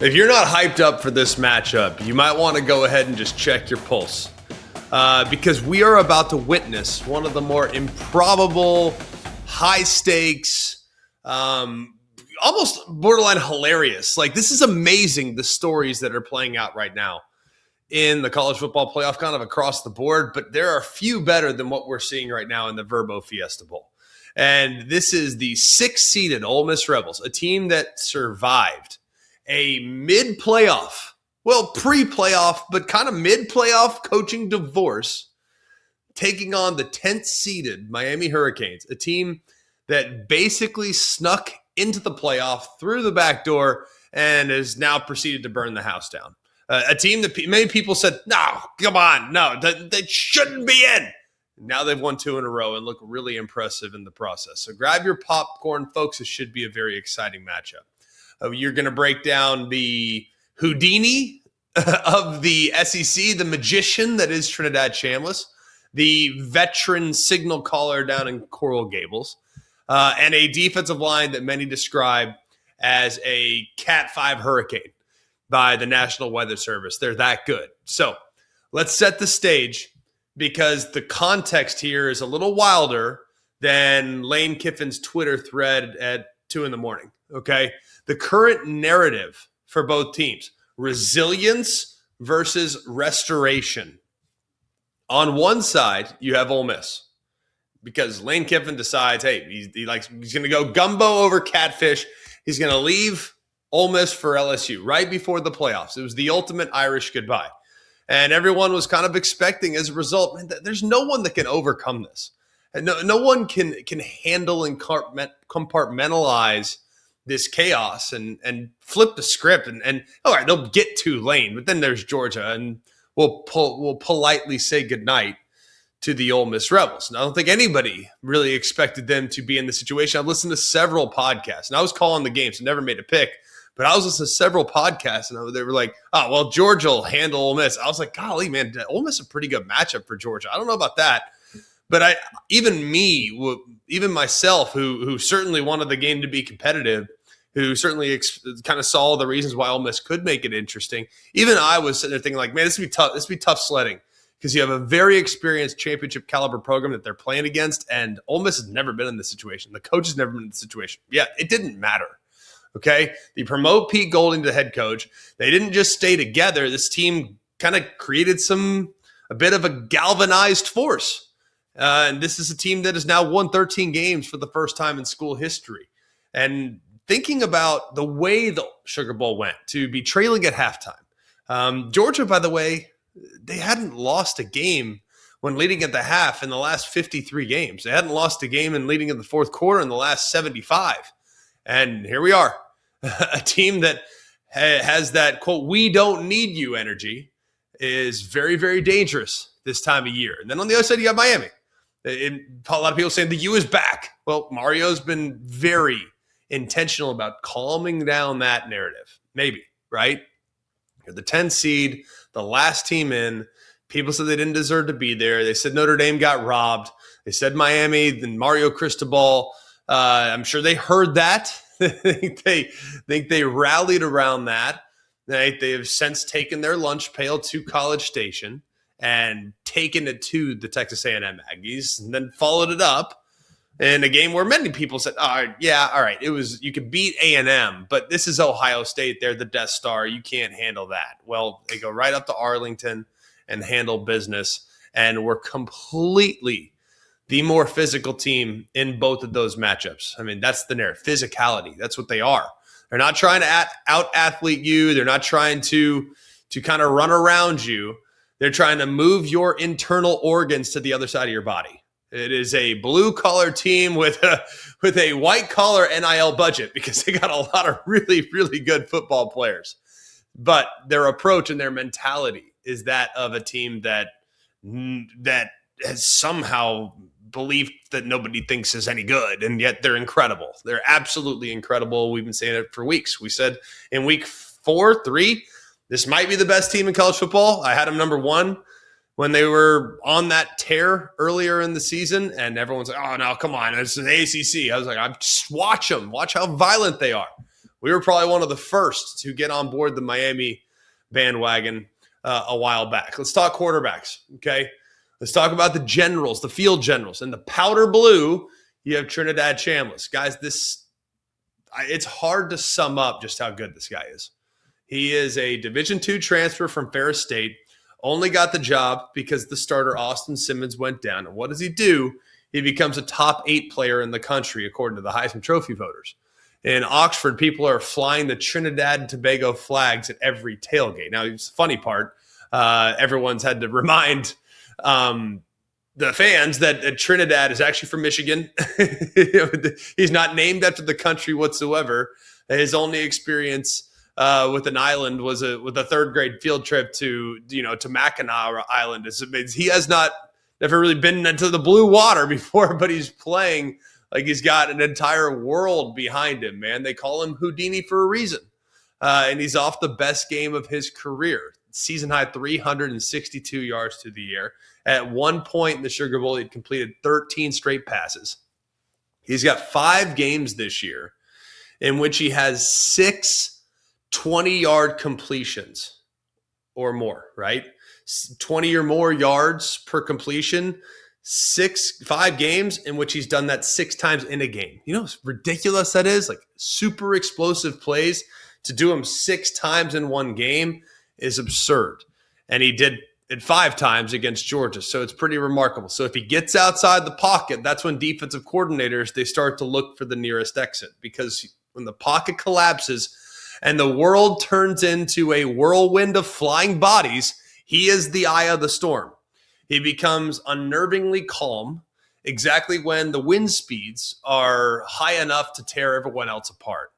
If you're not hyped up for this matchup, you might want to go ahead and just check your pulse. Because we are about to witness one of the more improbable, high-stakes, almost borderline hilarious. Like, this is amazing, the stories that are playing out right now in the college football playoff, kind of across the board. But there are few better than what we're seeing right now in the Verbo Fiesta Bowl. And this is the 6th-seeded Ole Miss Rebels, a team that survived a mid-playoff, well, pre-playoff, but kind of mid-playoff coaching divorce, taking on the 10th-seeded Miami Hurricanes, a team that basically snuck into the playoff through the back door and has now proceeded to burn the house down. A team that many people said, no, come on, no, they shouldn't be in. Now they've won 2 in a row and look really impressive in the process. So grab your popcorn, folks. It should be a very exciting matchup. You're going to break down the Houdini of the SEC, the magician that is Trinidad Chambliss, the veteran signal caller down in Coral Gables, and a defensive line that many describe as a Cat 5 hurricane by the National Weather Service. They're that good. So let's set the stage, because the context here is a little wilder than Lane Kiffin's Twitter thread at 2 in the morning, okay? The current narrative for both teams, resilience versus restoration. On one side, you have Ole Miss, because Lane Kiffin decides, hey, he's going to go gumbo over catfish. He's going to leave Ole Miss for LSU right before the playoffs. It was the ultimate Irish goodbye. And everyone was kind of expecting, as a result, man, there's no one that can overcome this. And no one can handle and compartmentalize this chaos and flip the script. And all right, they'll get to Lane, but then there's Georgia, and we'll politely say goodnight to the Ole Miss Rebels. And I don't think anybody really expected them to be in this situation. I've listened to several podcasts, and I was calling the games, so never made a pick. But I was listening to several podcasts, and they were like, oh, well, Georgia will handle Ole Miss. I was like, golly, man, Ole Miss is a pretty good matchup for Georgia. I don't know about that. But even myself, who certainly wanted the game to be competitive, who certainly kind of saw the reasons why Ole Miss could make it interesting, even I was sitting there thinking, like, man, this would be tough. This would be tough sledding, because you have a very experienced championship caliber program that they're playing against, and Ole Miss has never been in this situation. The coach has never been in this situation. Yeah, it didn't matter. Okay, they promote Pete Golding to head coach. They didn't just stay together. This team kind of created a bit of a galvanized force. And this is a team that has now won 13 games for the first time in school history. And thinking about the way the Sugar Bowl went, to be trailing at halftime. Georgia, by the way, they hadn't lost a game when leading at the half in the last 53 games. They hadn't lost a game in leading in the fourth quarter in the last 75. And here we are, a team that has that, quote, we don't need you energy, is very, very dangerous this time of year. And then on the other side, you got Miami. A lot of people saying the U is back. Well, Mario's been very intentional about calming down that narrative. Maybe, right? You're the 10th seed, the last team in. People said they didn't deserve to be there. They said Notre Dame got robbed. They said Miami, then Mario Cristobal. I'm sure they heard that. they think they rallied around that. They have since taken their lunch pail to College Station and taken it to the Texas A&M Aggies, and then followed it up in a game where many people said, all right, it was, you could beat A&M, but this is Ohio State. They're the Death Star. You can't handle that. Well, they go right up to Arlington and handle business, and we're completely the more physical team in both of those matchups. I mean, that's the narrative. Physicality. That's what they are. They're not trying to out-athlete you. They're not trying to kind of run around you. They're trying to move your internal organs to the other side of your body. It is a blue-collar team with a white-collar NIL budget, because they got a lot of really, really good football players. But their approach and their mentality is that of a team that has somehow belief that nobody thinks is any good, and yet they're incredible. They're absolutely incredible. We've been saying it for weeks. We said in week 3, this might be the best team in college football. I had them number 1 when they were on that tear earlier in the season, and everyone's like, oh, no, come on, it's the ACC. I was like, just watch them. Watch how violent they are. We were probably one of the first to get on board the Miami bandwagon a while back. Let's talk quarterbacks, okay? Let's talk about the generals, the field generals. In the powder blue, you have Trinidad Chambliss. Guys, it's hard to sum up just how good this guy is. He is a Division II transfer from Ferris State, only got the job because the starter Austin Simmons went down. And what does he do? He becomes a top 8 player in the country, according to the Heisman Trophy voters. In Oxford, people are flying the Trinidad and Tobago flags at every tailgate. Now, the funny part, everyone's had to remind the fans that Trinidad is actually from Michigan. He's not named after the country whatsoever. His only experience with an island was with a third grade field trip to Mackinac Island. He has never really been into the blue water before, but he's playing like he's got an entire world behind him, man. They call him Houdini for a reason. And he's off the best game of his career. Season high 362 yards through the air. At one point in the Sugar Bowl, he'd completed 13 straight passes. He's got 5 games this year in which he has 6 20-yard completions or more, right? 20 or more yards per completion. 5 games in which he's done that 6 times in a game. You know how ridiculous that is? Like super explosive plays to do them 6 times in one game is absurd. And he did it 5 times against Georgia. So it's pretty remarkable. So if he gets outside the pocket, that's when defensive coordinators, they start to look for the nearest exit, because when the pocket collapses and the world turns into a whirlwind of flying bodies, he is the eye of the storm. He becomes unnervingly calm exactly when the wind speeds are high enough to tear everyone else apart.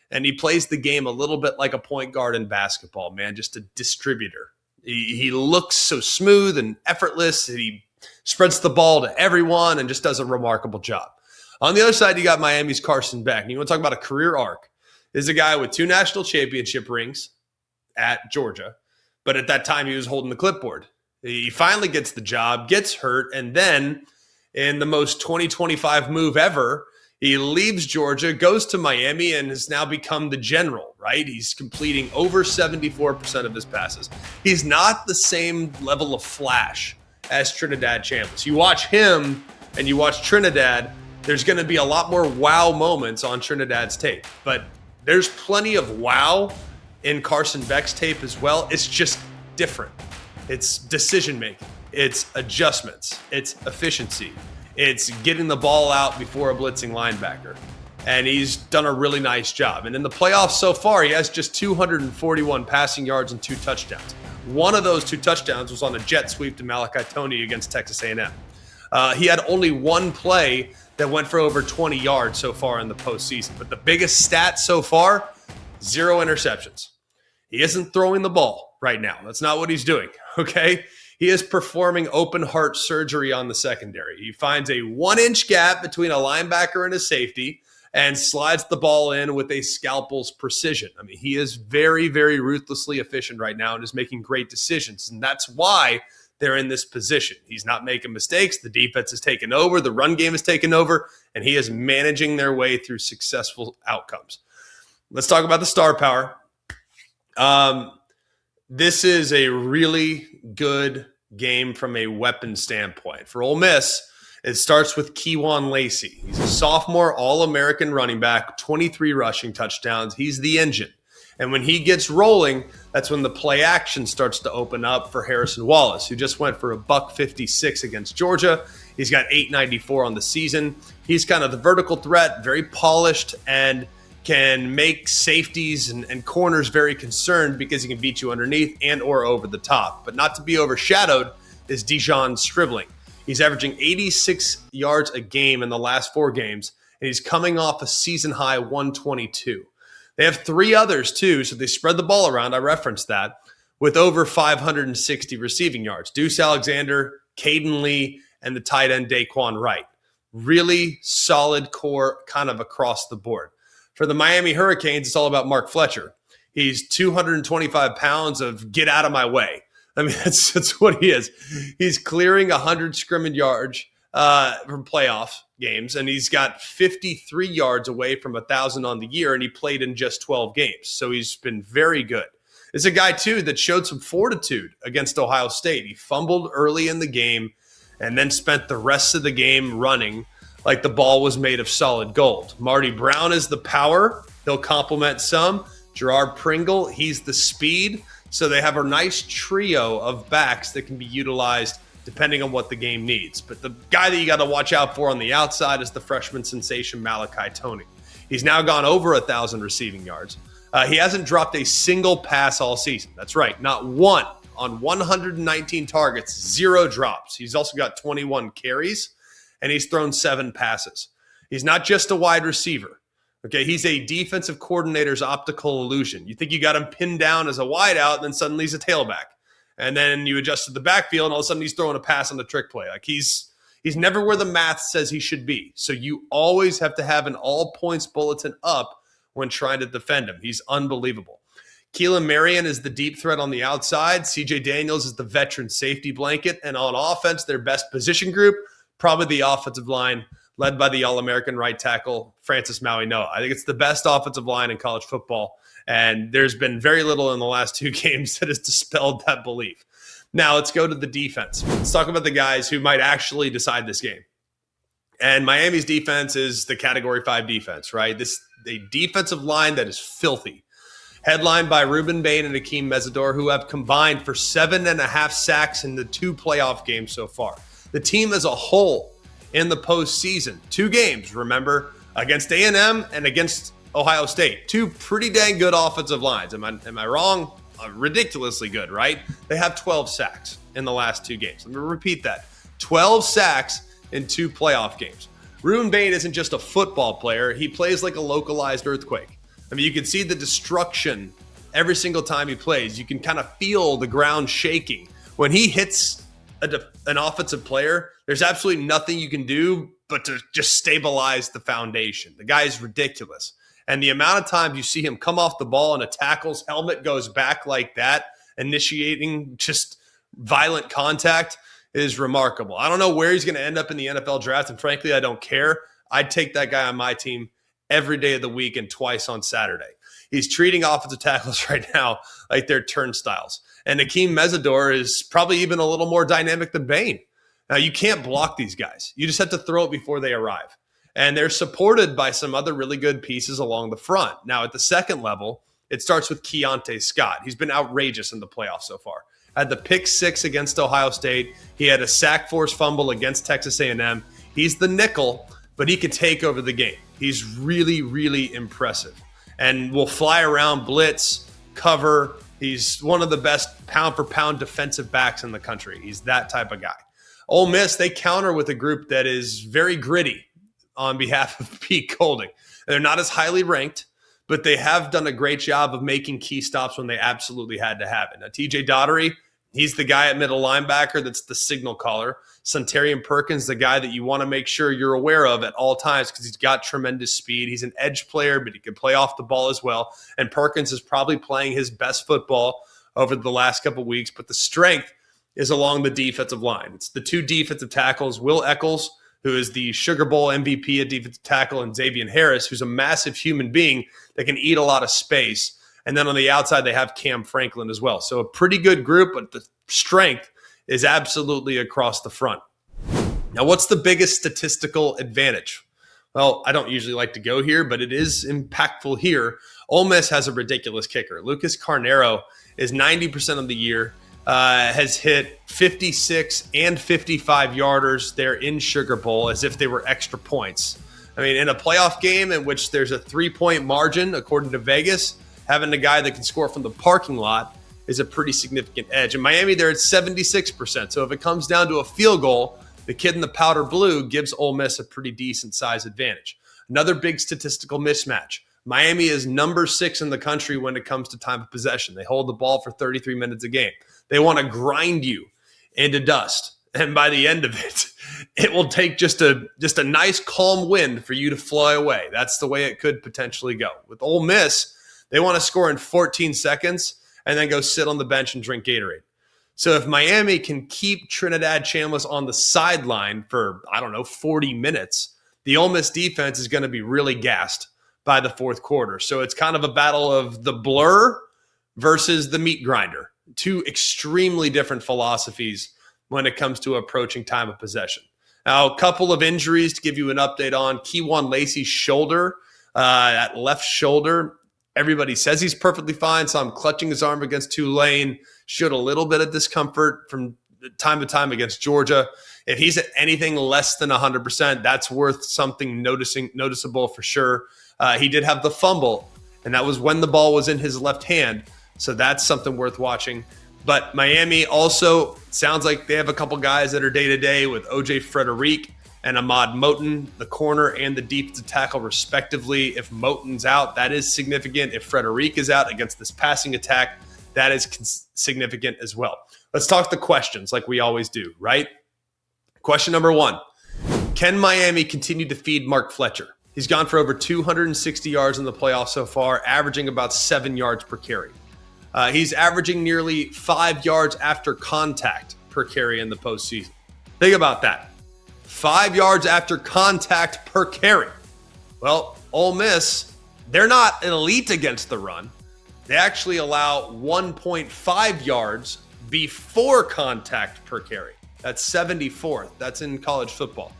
And he plays the game a little bit like a point guard in basketball, man, just a distributor. He looks so smooth and effortless. He spreads the ball to everyone and just does a remarkable job. On the other side, you got Miami's Carson Beck. And you want to talk about a career arc. This is a guy with 2 national championship rings at Georgia. But at that time, he was holding the clipboard. He finally gets the job, gets hurt, and then in the most 2025 move ever, he leaves Georgia, goes to Miami, and has now become the general, right? He's completing over 74% of his passes. He's not the same level of flash as Trinidad Chambliss. You watch him and you watch Trinidad, there's going to be a lot more wow moments on Trinidad's tape. But there's plenty of wow in Carson Beck's tape as well. It's just different. It's decision-making. It's adjustments. It's efficiency. It's getting the ball out before a blitzing linebacker. And he's done a really nice job. And in the playoffs so far, he has just 241 passing yards and 2 touchdowns. One of those 2 touchdowns was on a jet sweep to Malachi Toney against Texas A&M. He had only 1 play that went for over 20 yards so far in the postseason. But the biggest stat so far, 0 interceptions. He isn't throwing the ball right now. That's not what he's doing, okay? He is performing open heart surgery on the secondary. He finds a 1-inch gap between a linebacker and a safety and slides the ball in with a scalpel's precision. I mean, he is very, very ruthlessly efficient right now and is making great decisions. And that's why they're in this position. He's not making mistakes. The defense has taken over. The run game has taken over. And he is managing their way through successful outcomes. Let's talk about the star power. This is a really good game from a weapon standpoint. For Ole Miss, it starts with Kewan Lacey. He's a sophomore All-American running back, 23 rushing touchdowns. He's the engine. And when he gets rolling, that's when the play action starts to open up for Harrison Wallace, who just went for a $156 against Georgia. He's got 894 on the season. He's kind of the vertical threat, very polished, and can make safeties and corners very concerned because he can beat you underneath and or over the top. But not to be overshadowed is Dijon Stribling. He's averaging 86 yards a game in the last 4 games, and he's coming off a season-high 122. They have 3 others, too, so they spread the ball around. I referenced that, with over 560 receiving yards. Deuce Alexander, Caden Lee, and the tight end Daquan Wright. Really solid core kind of across the board. For the Miami Hurricanes, it's all about Mark Fletcher. He's 225 pounds of get out of my way. I mean, that's what he is. He's clearing 100 scrimmage yards from playoffs games, and he's got 53 yards away from 1,000 on the year, and he played in just 12 games. So he's been very good. It's a guy, too, that showed some fortitude against Ohio State. He fumbled early in the game and then spent the rest of the game running like the ball was made of solid gold. Marty Brown is the power. He'll complement some. Gerard Pringle, he's the speed. So they have a nice trio of backs that can be utilized depending on what the game needs. But the guy that you got to watch out for on the outside is the freshman sensation Malachi Toney. He's now gone over 1,000 receiving yards. He hasn't dropped a single pass all season. That's right, not one. On 119 targets, 0 drops. He's also got 21 carries, and he's thrown 7 passes. He's not just a wide receiver. Okay, he's a defensive coordinator's optical illusion. You think you got him pinned down as a wideout, and then suddenly he's a tailback. And then you adjust to the backfield, and all of a sudden he's throwing a pass on the trick play. Like he's never where the math says he should be. So you always have to have an all-points bulletin up when trying to defend him. He's unbelievable. Keelan Marion is the deep threat on the outside. CJ Daniels is the veteran safety blanket. And on offense, their best position group, probably the offensive line, led by the All-American right tackle, Francis Maui-Noa. I think it's the best offensive line in college football. And there's been very little in the last 2 games that has dispelled that belief. Now let's go to the defense. Let's talk about the guys who might actually decide this game. And Miami's defense is the Category 5 defense, right? This a defensive line that is filthy. Headlined by Ruben Bain and Akeem Mesidor, who have combined for 7.5 sacks in the 2 playoff games so far. The team as a whole in the postseason, 2 games, remember, against A&M and against Ohio State. 2 pretty dang good offensive lines. Am I wrong? Ridiculously good, right? They have 12 sacks in the last 2 games. Let me repeat that. 12 sacks in 2 playoff games. Ruben Bain isn't just a football player. He plays like a localized earthquake. I mean, you can see the destruction every single time he plays. You can kind of feel the ground shaking. When he hits an offensive player, there's absolutely nothing you can do but to just stabilize the foundation. The guy is ridiculous. And the amount of times you see him come off the ball and a tackle's helmet goes back like that, initiating just violent contact, is remarkable. I don't know where he's going to end up in the NFL draft, and frankly, I don't care. I'd take that guy on my team every day of the week and twice on Saturday. He's treating offensive tackles right now like they're turnstiles. And Akeem Mesidor is probably even a little more dynamic than Bain. Now, you can't block these guys. You just have to throw it before they arrive. And they're supported by some other really good pieces along the front. Now, at the second level, it starts with Keontae Scott. He's been outrageous in the playoffs so far. Had the pick 6 against Ohio State. He had a sack force fumble against Texas A&M. He's the nickel, but he can take over the game. He's really, really impressive and will fly around, blitz, cover. He's one of the best pound-for-pound defensive backs in the country. He's that type of guy. Ole Miss, they counter with a group that is very gritty on behalf of Pete Golding. They're not as highly ranked, but they have done a great job of making key stops when they absolutely had to have it. Now, TJ Daugherty, he's the guy at middle linebacker that's the signal caller. Sunterian Perkins, the guy that you want to make sure you're aware of at all times because he's got tremendous speed. He's an edge player, but he can play off the ball as well. And Perkins is probably playing his best football over the last couple of weeks, but the strength is along the defensive line. It's the 2 defensive tackles, Will Eccles, who is the Sugar Bowl MVP at defensive tackle, and Xavier Harris, who's a massive human being that can eat a lot of space. And then on the outside, they have Cam Franklin as well. So a pretty good group, but the strength is absolutely across the front. Now, what's the biggest statistical advantage? Well, I don't usually like to go here, but it is impactful here. Ole Miss has a ridiculous kicker. Lucas Carnero is 90% of the year. Has hit 56 and 55-yarders there in Sugar Bowl as if they were extra points. I mean, in a playoff game in which there's a 3-point margin, according to Vegas, having a guy that can score from the parking lot is a pretty significant edge. In Miami, they're at 76%. So if it comes down to a field goal, the kid in the powder blue gives Ole Miss a pretty decent size advantage. Another big statistical mismatch. Miami is number 6 in the country when it comes to time of possession. They hold the ball for 33 minutes a game. They want to grind you into dust. And by the end of it, it will take just a nice calm wind for you to fly away. That's the way it could potentially go. With Ole Miss, they want to score in 14 seconds and then go sit on the bench and drink Gatorade. So if Miami can keep Trinidad Chambliss on the sideline for, 40 minutes, the Ole Miss defense is going to be really gassed by the fourth quarter. So it's kind of a battle of the blur versus the meat grinder. Two extremely different philosophies when it comes to approaching time of possession. Now, a couple of injuries to give you an update on. Keywan Lacey's shoulder, that left shoulder. Everybody says he's perfectly fine, so I'm clutching his arm against Tulane. Showed a little bit of discomfort from time to time against Georgia. If he's at anything less than 100%, that's worth something noticeable for sure. He did have the fumble, and that was when the ball was in his left hand, so that's something worth watching. But Miami also sounds like they have a couple guys that are day-to-day with O.J. Frederick and Ahmad Moten, the corner and the defensive tackle respectively. If Moten's out, that is significant. If Frederick is out against this passing attack, that is significant as well. Let's talk the questions like we always do, right? Question number 1, can Miami continue to feed Mark Fletcher? He's gone for over 260 yards in the playoffs so far, averaging about 7 yards per carry. He's averaging nearly 5 yards after contact per carry in the postseason. Think about that. 5 yards after contact per carry. Well, Ole Miss, they're not elite against the run. They actually allow 1.5 yards before contact per carry. That's 74th. That's in college football.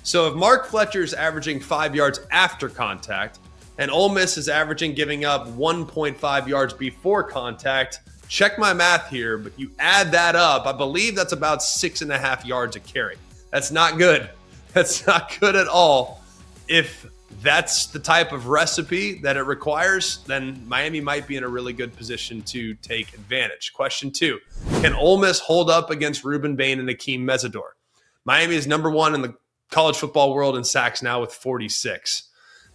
So if Mark Fletcher's averaging 5 yards after contact and Ole Miss is averaging giving up 1.5 yards before contact, check my math here, but you add that up, I believe that's about 6.5 yards a carry. That's not good. That's not good at all. If that's the type of recipe that it requires, then Miami might be in a really good position to take advantage. Question 2, can Ole Miss hold up against Ruben Bain and Akeem Mesidor? Miami is number 1 in the college football world in sacks now with 46.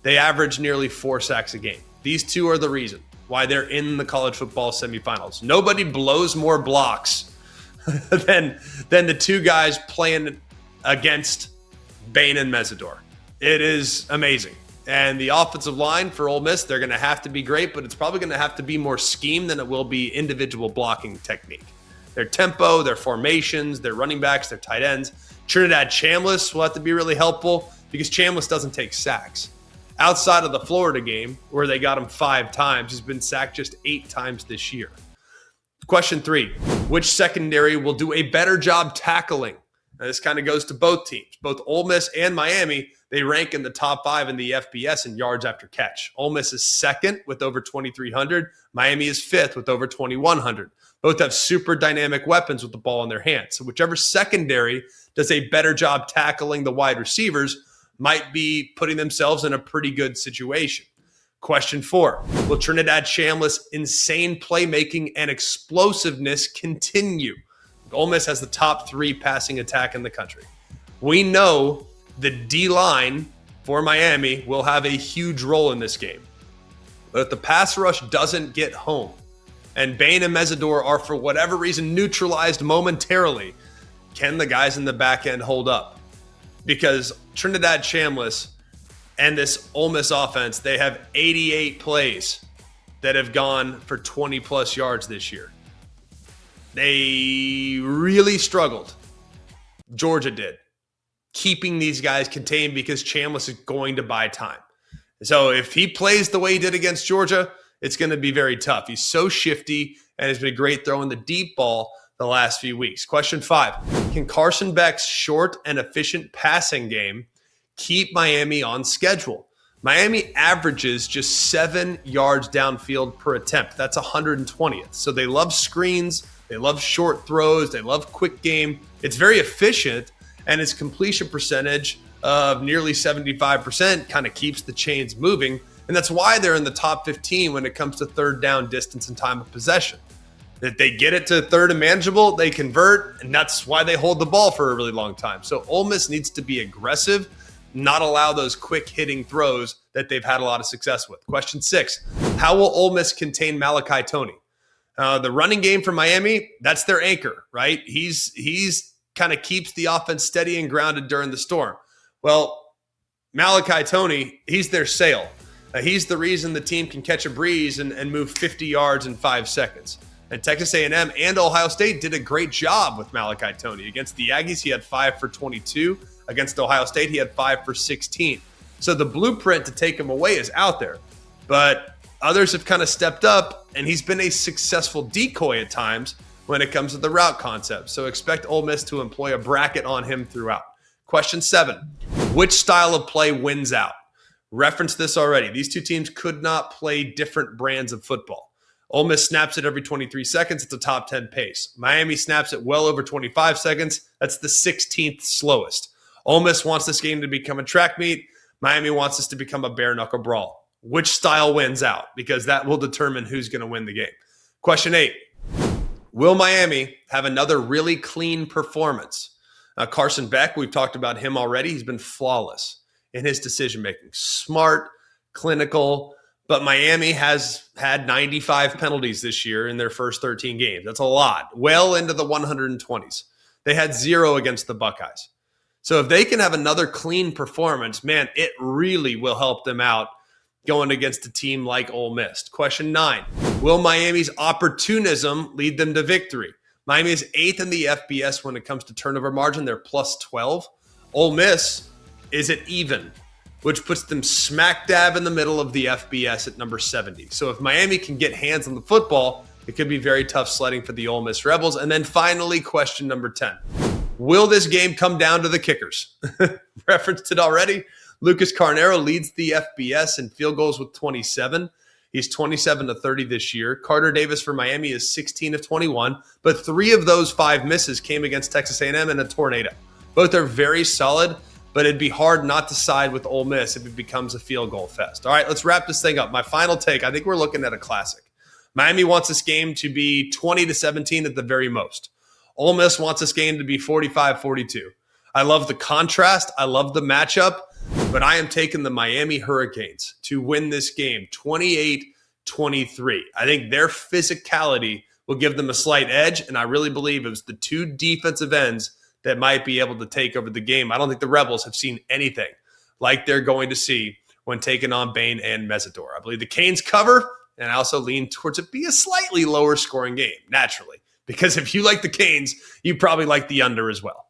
They average nearly 4 sacks a game. These two are the reason why they're in the college football semifinals. Nobody blows more blocks than the two guys playing against Bain and Mesidor. It is amazing. And the offensive line for Ole Miss, they're going to have to be great, but it's probably going to have to be more scheme than it will be individual blocking technique. Their tempo, their formations, their running backs, their tight ends. Trinidad Chambliss will have to be really helpful because Chambliss doesn't take sacks. Outside of the Florida game, where they got him 5 times, he's been sacked just 8 times this year. Question 3, which secondary will do a better job tackling? Now, this kind of goes to both teams. Both Ole Miss and Miami, they rank in the top 5 in the FBS in yards after catch. Ole Miss is 2nd with over 2,300. Miami is 5th with over 2,100. Both have super dynamic weapons with the ball in their hands. So whichever secondary does a better job tackling the wide receivers might be putting themselves in a pretty good situation. Question 4, will Trinidad Chambliss' insane playmaking and explosiveness continue? Ole Miss has the top 3 passing attack in the country. We know the D-line for Miami will have a huge role in this game. But if the pass rush doesn't get home and Bain and Mesidor are for whatever reason neutralized momentarily, can the guys in the back end hold up? Because Trinidad Chambliss and this Ole Miss offense, they have 88 plays that have gone for 20-plus yards this year. They really struggled. Georgia did, keeping these guys contained because Chambliss is going to buy time. So if he plays the way he did against Georgia, it's going to be very tough. He's so shifty and has been great throwing the deep ball the last few weeks. Question 5, can Carson Beck's short and efficient passing game keep Miami on schedule? Miami averages just 7 yards downfield per attempt. That's 120th. So they love screens. They love short throws. They love quick game. It's very efficient, and its completion percentage of nearly 75% kind of keeps the chains moving. And that's why they're in the top 15 when it comes to third down distance and time of possession. If they get it to third and manageable, they convert, and that's why they hold the ball for a really long time. So Ole Miss needs to be aggressive, not allow those quick hitting throws that they've had a lot of success with. Question 6, how will Ole Miss contain Malachi Toney? The running game for Miami, that's their anchor, right? He's kind of keeps the offense steady and grounded during the storm. Well, Malachi Toney, he's their sail. He's the reason the team can catch a breeze and move 50 yards in 5 seconds. And Texas A&M and Ohio State did a great job with Malachi Toney. Against the Aggies, he had 5 for 22. Against Ohio State, he had 5 for 16. So the blueprint to take him away is out there. But others have kind of stepped up, and he's been a successful decoy at times when it comes to the route concept. So expect Ole Miss to employ a bracket on him throughout. Question 7, which style of play wins out? Referenced this already. These two teams could not play different brands of football. Ole Miss snaps it every 23 seconds. It's a top 10 pace. Miami snaps it well over 25 seconds. That's the 16th slowest. Ole Miss wants this game to become a track meet. Miami wants this to become a bare knuckle brawl. Which style wins out? Because that will determine who's going to win the game. Question 8, will Miami have another really clean performance? Carson Beck, we've talked about him already. He's been flawless in his decision-making. Smart, clinical, but Miami has had 95 penalties this year in their first 13 games. That's a lot. Well into the 120s. They had 0 against the Buckeyes. So if they can have another clean performance, man, it really will help them out going against a team like Ole Miss. Question 9, will Miami's opportunism lead them to victory? Miami is 8th in the FBS when it comes to turnover margin. They're plus 12. Ole Miss is at even, which puts them smack dab in the middle of the FBS at number 70. So if Miami can get hands on the football, it could be very tough sledding for the Ole Miss Rebels. And then finally, question number 10. Will this game come down to the kickers? Referenced it already. Lucas Carnero leads the FBS in field goals with 27. He's 27 to 30 this year. Carter Davis for Miami is 16 of 21, but 3 of those 5 misses came against Texas A&M in a tornado. Both are very solid, but it'd be hard not to side with Ole Miss if it becomes a field goal fest. All right, let's wrap this thing up. My final take, I think we're looking at a classic. Miami wants this game to be 20-17 at the very most. Ole Miss wants this game to be 45-42. I love the contrast. I love the matchup, but I am taking the Miami Hurricanes to win this game 28-23. I think their physicality will give them a slight edge, and I really believe it was the 2 defensive ends that might be able to take over the game. I don't think the Rebels have seen anything like they're going to see when taking on Bain and Mesidor. I believe the Canes cover, and I also lean towards it be a slightly lower scoring game, naturally. Because if you like the Canes, you probably like the under as well.